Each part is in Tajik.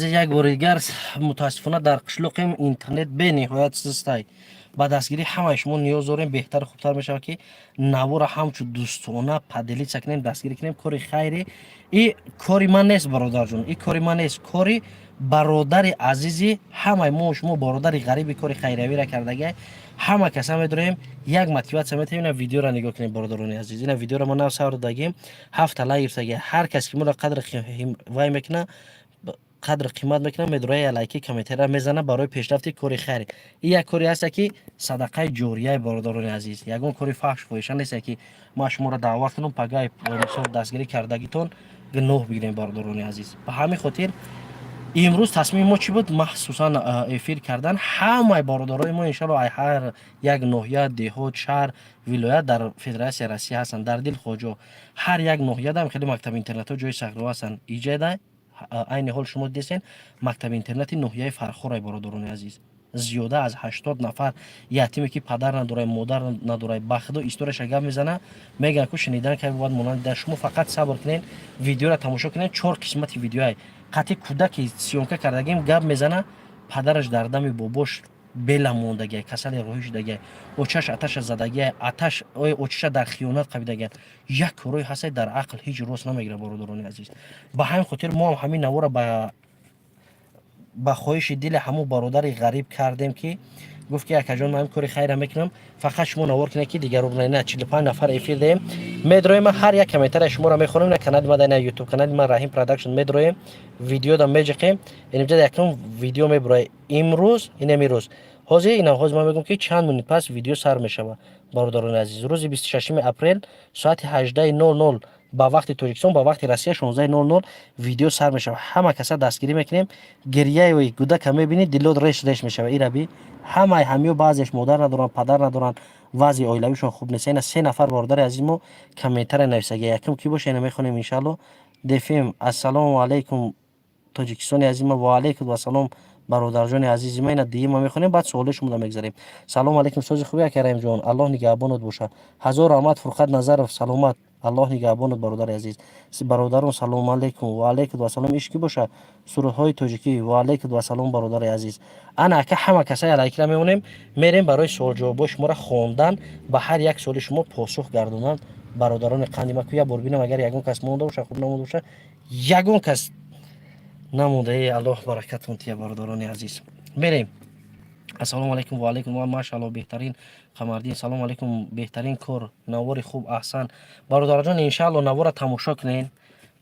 یک بار دیگر متاسفانه در قشلوقیم اینترنت به نهایت سست است. با دستگیری همه شما نیاز داریم بهتر و خوبتر میشه که نوار همچون دوستانه پدلی چکنیم دستگیری کنیم کاری خیری. این کاری من نیست برادر جون، این کاری من نیست، کاری برادر عزیزی همه ما شما برادر غریبی کاری خیریوی را کردگی همه کسا میدونیم. یک موتیواسیون میتونیم ویدیو را نگاه کنیم برادران عزیز. این ویدیو را ما نو سر دادیم 7 لایک هر کس که ما را قدر وای میکنه قدر قیمت میکنه میدروی لایکی کامنت را میزنه برای پیشرفت کاری خیری. این یک کاری است که صدقه جاریه برادران عزیز، یگان کاری فحش فاحشه نیست که ما شما را دعوت کنم پگاه مثلا دستگیری کردگیتون گناه بگیریم برادران عزیز. به همین خاطر امروز تصمیم ما چی بود؟ مخصوصا افیر کردن همه برادرای ما ان هر یک ناحیه دهات شهر ولایت در فدراسیون روسیه هستند در دل خوجو هر یک ناحیه هم خیلی مکتب اینترنت ها جای سخرو هستند ایجاد عین حال شما دیدین مکتب اینترنت ناحیه فرخور برادران عزیز زیاده از 80 نفر یتیمی که پدر نداره مادر نداره بخدا استورش گپ میزنه میگن که شنیدن که بعد مونان در شما فقط صبر کنین ویدیو را تماشا کنین 4 قسمت ویدیوهای قطعی کودکی سیونکه کردگیم گپ میزنه پدرش در دم باباش بلا موندگی کسل روحش دگی اوچش آتش زدگی آتش اوچش در خیانت قبیدگی یک روی هست در عقل هیچ روز نمیگیره برادران عزیز. به همین خاطر ما هم همین نوار با خواهش دل همو برادر غریب کردیم که گفت که اکا جان من کاری خیر میکنم فقط شما نوار کنه که دیگر رو نه 45 نفر افیر دیم میدرویم من هر یک کامنتر شما را میخونم نه کانال ما در یوتیوب کانال من رحیم پروداکشن میدرویم ویدیو دام میجقیم اینجا یکم ویدیو میبرای امروز روز حاضر اینا حاضر من میگم که چند مینوت پس ویدیو سر میشه برادران عزیز. روز 26 اپریل ساعت 18:00 با وقت تاجیکستان با وقت روسیه 16:00 ویدیو سر میشه همه کسا دستگیری میکنیم گریه و کودک میبینید دلود ریش میشه این ربی همه بعضیش مادر ندارن پدر ندارن وضع اویلویشون خوب نیست. اینا 3 نفر برادر عزیز ما کامنتر نویسگی یکم کی باشه اینا میخونیم ان شاء الله دفیم. السلام علیکم تاجیکستان عزیز ما و علیکم و سلام برادر جان عزیز ما. اینا دیگه ما میخونیم بعد سوالش مون میگذاریم. سلام علیکم سوز خوبی کریم جان الله نگهبانت باشه هزار رحمت فرخت نظر و سلامت الله نگهبانت برادر عزیز. برادرم سلام علیکم و علیکم و سلام عشقی باشه سرود های تاجیکی و علیکم و سلام برادر عزیز. انا که همه کسای علیکم میمونیم میریم برای سوال جواب شما را خواندن به هر یک سوال شما پاسخ گردونن برادران قندی ما یا بر ببینم اگر یگون کس مونده باشه خوب نمونده باشه یگون کس نمونده الله برکتون تیه برادران عزیز. میریم. السلام علیکم و علیکم و ماشاءالله بهترین قمردین سلام علیکم بهترین کار نوار خوب احسن برادر جان ان شاء الله نوار تماشا کنین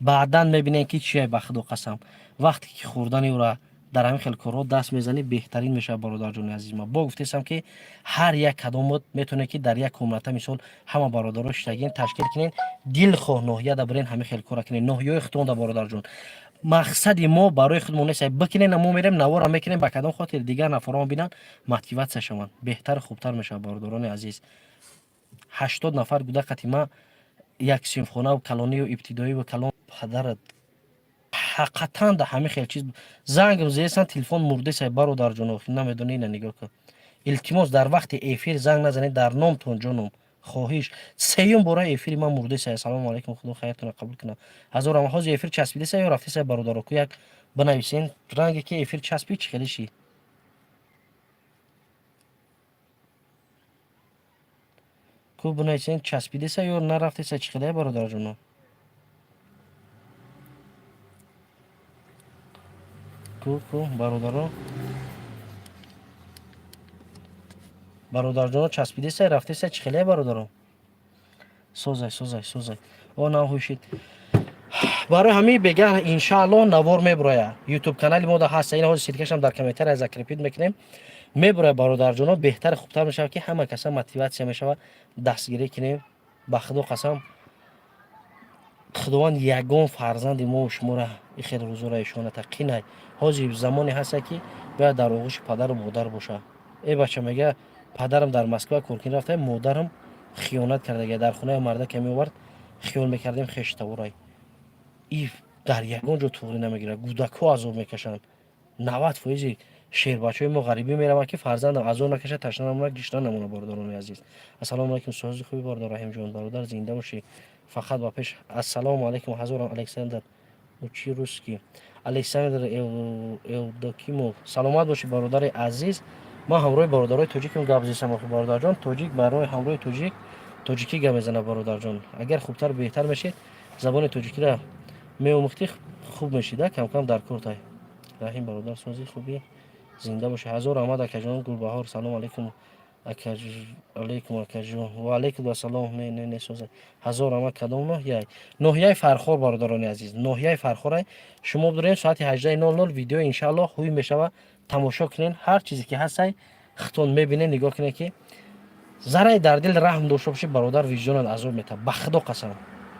بعدا میبینین که چیه به خدا قسم وقتی که خوردن او را در همین خیلی کارها دست میزنی بهترین میشه برادر جان عزیز. ما با گفتم که هر یک کدام میتونه که در یک کمرته مثال همه برادراش تگین تشکیل کنین دل خواه ناحیه دا برین همین خیلی کارا کنین ناحیه ختون دا برادر جان مقصد ما برای خودمون نیست بکنین ما میریم نوار میکنیم به کدام خاطر دیگر نفرام ببینن موتیواسیون شون بهتر خوبتر میشه برادران عزیز. 80 نفر بوده قتیما یک سیمخونه و کلانی و ابتدایی و کلان پدرت حقیقتا ده همه خیلی چیز زنگ زیستن تلفن مرده سای برادر جان نمیدونی اینو نگاه کن التماس در وقت افیر زنگ نزنید در نام تون جانم خواهش سیوم برای افیر من مرده سای سلام علیکم خدا خیرتون قبول کنه هزار ما حاضر افیر چسبیده سای رفته سای برادر کو یک بنویسین رنگی که افیر چسبید چه خیلی شی کو بنویسین چسبیده سای یا نرفته سای چه خیلی برادر جان کو برادر جان چسبیده سای رفته سای چه خیلی برادر سوزای او نه هوشید برای همین بگه ان شاء الله نوار میبره یوتیوب کانال ما ده هست این حال سیرکش هم در کامنتر از ریپیت میکنیم میبره برادر جان بهتر خوبتر میشه که همه کسا موتیواسیون میشه دستگیری کنیم به خدا قسم خداوند یگان فرزند ما و شما را خیلی حضور ایشان تقینه حاضر زمانی هست که باید در آغوش پدر و مادر باشه. ای بچه میگه پدرم در مسکو کورکین رفته مادرم خیانت کرده در خونه مرده که میورد خیال میکردیم خشت ورای ای در یگان جو توری نمیگیره گودکو عذاب میکشن 90% شیر بچه ما غریبی میرم که فرزندم عذاب نکشه تشنه نمونه گشتن نمونه برادران عزیز. السلام علیکم سوز خوبی برادر رحیم جان برادر زنده باشی فقط با پیش السلام علیکم حضور الکساندر اوچی روسکی Александр Евдокимов. Саломат бошед бародари азиз. Ман ҳамроҳи бародарои тоҷикам гап зисам. Бародарҷон тоҷик барои ҳамроҳи тоҷикӣ гап мезана. Бародарҷон агар хубтар беҳтар мешед забони тоҷикиро меомӯхтӣ хуб мешида, кам кам дар кортай. Раҳим бародар сози хуби зинда бошед. Ҳазор раҳмат акаҷон Гулбаҳор. Салом алейкум акаҷон. Ва алейкум ассалом. Не соза. Ҳазор раҳмат кадом ноҳияй. Ноҳияи Фархор бародарони азиз. Ноҳияи Фархора шумо бидоред соати 18:00 видео иншааллоҳ ҳуй мешава тамошо кунен. Ҳар чизе ки ҳастай хитон мебинен нигоҳ кунен ки зараи дар дил раҳм дошта бошед бародар виҷдонат азоб мета. Ба худо қасам.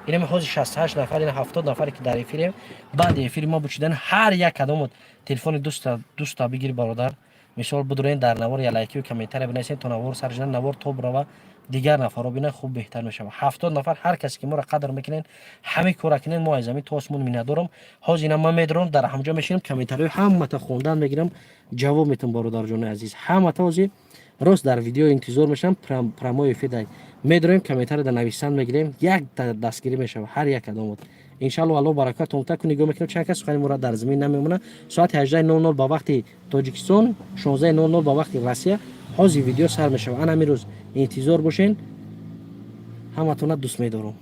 Инами ҳозир 68 нафар, ина 70 нафаре ки дар эфирем. Баъди эфири ма бучидан ҳар як кадомот телефони дуста бигири бародар. Мисол бидорен дар навор я лайки ва комментария бинависен то навор сарҷан навор то брава дигар нафаро бинен хуб беҳтар мешава. 70 нафар ҳар касе ки моро қадр мекунен, ҳаме кора кунен, мо аз замин то осмон миннатдорам. Ҳозир ина ман медорам дар ҳамҷо мешинам комментарияи ҳаммата хондан мегирам, ҷавоб метам бародарҷони азиз. Ҳаммата ҳозир рост дар видео интизор мешам. Прамои эфидай медорем комментария дар нависан мегирем, як дастгирӣ мешава ҳар як кадомот. иншааллоҳ аллоҳ баракат омта кун. нигоҳ мекунем чанд кас сухани моро дар замин намемона. соати 18:00 ба вақти Тоҷикистон, 16:00 ба вақти Россия ҳозир видео сар мешава. ана амин рӯз интизор бошен. ҳаматона дӯст медорам.